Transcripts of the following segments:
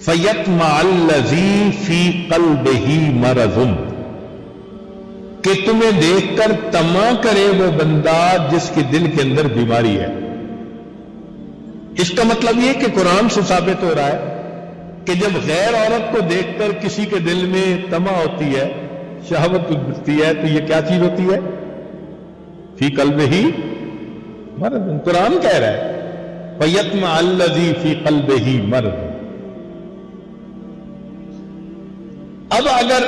فَيَطْمَعَ الَّذِي فِي قَلْبِهِ مَرَضٌ، کہ تمہیں دیکھ کر طمع کرے وہ بندہ جس کے دل کے اندر بیماری ہے۔ اس کا مطلب یہ کہ قرآن سے ثابت ہو رہا ہے کہ جب غیر عورت کو دیکھ کر کسی کے دل میں طمع ہوتی ہے، شہوت اٹھتی ہے، تو یہ کیا چیز ہوتی ہے؟ فی قلبہ مرض۔ قرآن کہہ رہا ہے فَيَطْمَعَ الَّذِي فِي قَلْبِهِ مَرَضٌ۔ اب اگر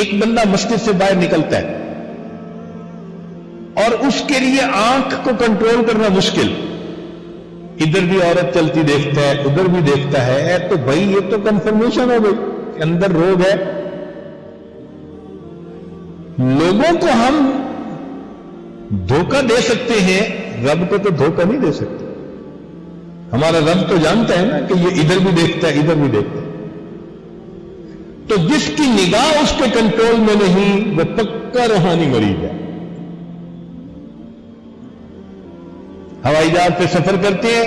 ایک بندہ مسجد سے باہر نکلتا ہے اور اس کے لیے آنکھ کو کنٹرول کرنا مشکل، ادھر بھی عورت چلتی دیکھتا ہے ادھر بھی دیکھتا ہے، تو بھائی یہ تو کنفرمیشن ہو گئی کہ اندر روگ ہے۔ لوگوں کو ہم دھوکہ دے سکتے ہیں، رب کو تو دھوکہ نہیں دے سکتے۔ ہمارا رب تو جانتا ہے نا کہ یہ ادھر بھی دیکھتا ہے ادھر بھی دیکھتا ہے۔ تو جس کی نگاہ اس کے کنٹرول میں نہیں وہ پکا روحانی مریض ہے۔ ہوائی جہاز پہ سفر کرتے ہیں،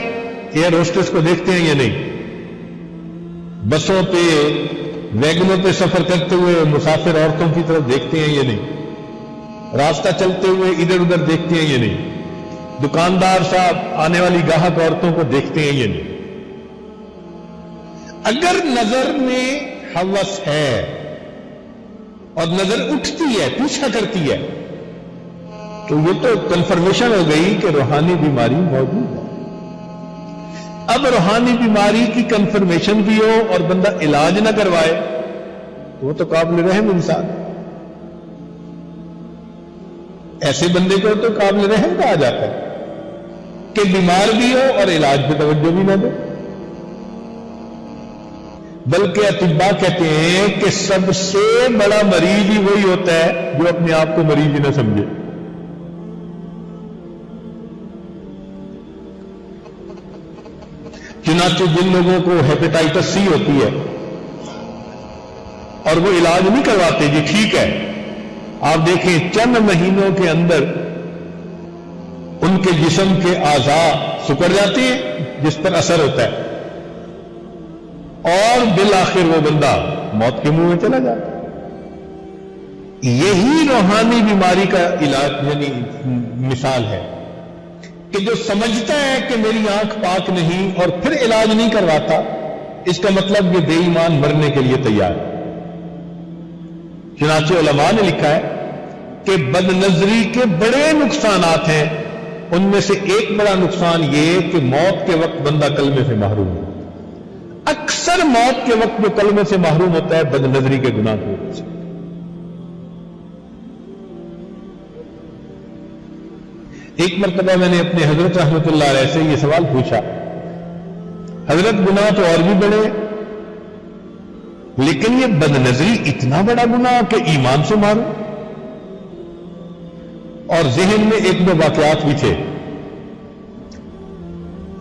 ایئر ہوسٹس کو دیکھتے ہیں یا نہیں؟ بسوں پہ ویگنوں پہ سفر کرتے ہوئے مسافر عورتوں کی طرف دیکھتے ہیں یا نہیں؟ راستہ چلتے ہوئے ادھر ادھر دیکھتے ہیں یا نہیں؟ دکاندار صاحب آنے والی گاہک عورتوں کو دیکھتے ہیں یا نہیں؟ اگر نظر میں ہوس ہے اور نظر اٹھتی ہے پیچھا کرتی ہے تو یہ تو کنفرمیشن ہو گئی کہ روحانی بیماری موجود ہے۔ اب روحانی بیماری کی کنفرمیشن بھی ہو اور بندہ علاج نہ کروائے تو وہ تو قابل رحم انسان ہے۔ ایسے بندے کو تو قابل رحم کہا جاتا ہے کہ بیمار بھی ہو اور علاج پہ توجہ بھی نہ دے۔ بلکہ اطباء کہتے ہیں کہ سب سے بڑا مریض ہی وہی ہوتا ہے جو اپنے آپ کو مریض ہی نہ سمجھے۔ چنانچہ جن لوگوں کو ہیپیٹائٹس سی ہوتی ہے اور وہ علاج نہیں کرواتے، جی ٹھیک ہے، آپ دیکھیں چند مہینوں کے اندر ان کے جسم کے اعضاء سکڑ جاتے ہیں جس پر اثر ہوتا ہے، اور بالآخر وہ بندہ موت کے منہ میں چلا جاتا ہے۔ یہی روحانی بیماری کا علاج یعنی مثال ہے کہ جو سمجھتا ہے کہ میری آنکھ پاک نہیں اور پھر علاج نہیں کرواتا، اس کا مطلب یہ بے ایمان مرنے کے لیے تیار ہے۔ چنانچہ علماء نے لکھا ہے کہ بد نظری کے بڑے نقصانات ہیں، ان میں سے ایک بڑا نقصان یہ کہ موت کے وقت بندہ کلمے سے محروم ہے۔ اکثر موت کے وقت جو کلمے سے محروم ہوتا ہے بد نظری کے گناہ کی وجہ سے۔ ایک مرتبہ میں نے اپنے حضرت رحمت اللہ علیہ سے یہ سوال پوچھا، حضرت گناہ تو اور بھی بڑے ہیں لیکن یہ بد نظری اتنا بڑا گناہ کہ ایمان سے مارو؟ اور ذہن میں ایک دو واقعات بھی تھے۔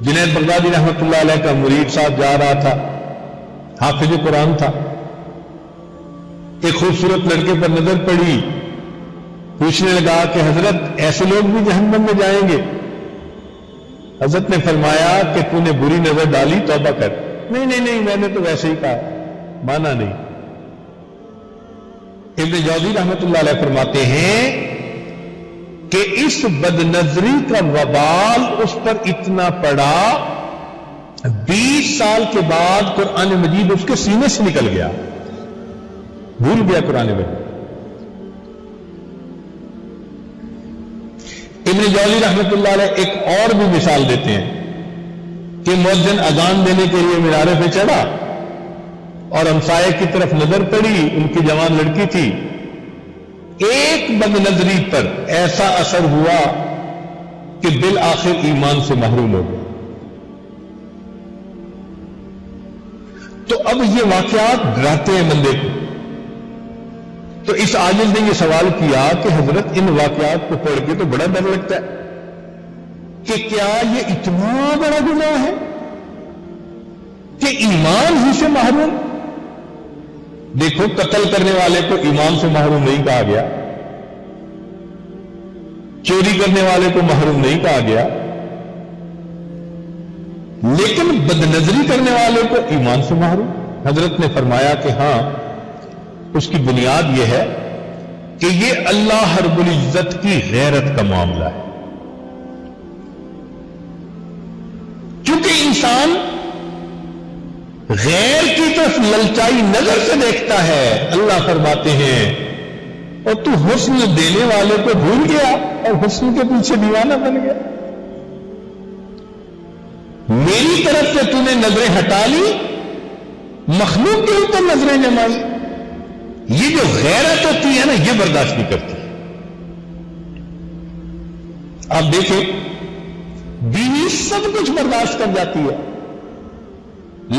جنید بغدادی رحمت اللہ علیہ کا مرید صاحب جا رہا تھا، حافظ قرآن تھا، ایک خوبصورت لڑکے پر نظر پڑی، پوچھنے لگا کہ حضرت ایسے لوگ بھی جہنم میں جائیں گے؟ حضرت نے فرمایا کہ تو نے بری نظر ڈالی، توبہ کر۔ نہیں میں نے تو ویسے ہی کہا، مانا نہیں۔ ابن جوزی رحمت اللہ علیہ فرماتے ہیں کہ اس بد نظری کا وبال اس پر اتنا پڑا 20 سال کے بعد قرآن مجید اس کے سینے سے نکل گیا، بھول گیا قرآن مجید۔ ابن جوزی رحمت اللہ علیہ ایک اور بھی مثال دیتے ہیں کہ مؤذن اذان دینے کے لیے مینارے پہ چڑھا اور ہمسائے کی طرف نظر پڑی، ان کی جوان لڑکی تھی، ایک بد نظری پر ایسا اثر ہوا کہ بالآخر ایمان سے محروم ہو گیا۔ تو اب یہ واقعات ڈراتے ہیں بندے کو۔ تو اس عاجز نے یہ سوال کیا کہ حضرت ان واقعات کو پڑھ کے تو بڑا ڈر لگتا ہے کہ کیا یہ اتنا بڑا گناہ ہے کہ ایمان ہی سے محروم؟ دیکھو، قتل کرنے والے کو ایمان سے محروم نہیں کہا گیا، چوری کرنے والے کو محروم نہیں کہا گیا، لیکن بدنظری کرنے والے کو ایمان سے محروم. حضرت نے فرمایا کہ ہاں اس کی بنیاد یہ ہے کہ یہ اللہ رب العزت کی غیرت کا معاملہ ہے. کیونکہ انسان غیر کی طرف للچائی نظر سے دیکھتا ہے. اللہ فرماتے ہیں اور تو حسن دینے والے کو بھول گیا اور حسن کے پیچھے دیوانہ بن گیا. میری طرف سے تو نے نظریں ہٹا لی, مخلوق کے اوپر نظریں جمائی. یہ جو غیرت ہوتی ہے نا, یہ برداشت نہیں کرتی. آپ دیکھیں بیوی سب کچھ برداشت کر جاتی ہے,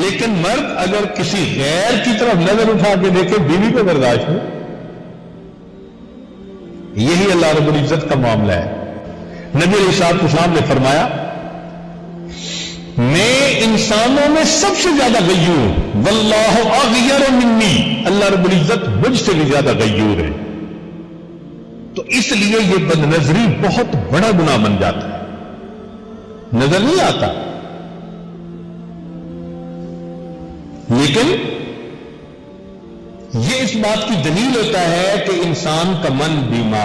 لیکن مرد اگر کسی غیر کی طرف نظر اٹھا کے دیکھے بیوی کو برداشت نہیں. یہی اللہ رب العزت کا معاملہ ہے. نبی علیہ الصلوۃ والسلام نے فرمایا میں انسانوں میں سب سے زیادہ غیور ہوں, واللہ اغیر منی, اللہ رب العزت مجھ سے بھی زیادہ غیور ہے. تو اس لیے یہ بدنظری بہت بڑا گناہ بن جاتا ہے. نظر نہیں آتا, لیکن یہ اس بات کی دلیل ہوتا ہے کہ انسان کا من بیمار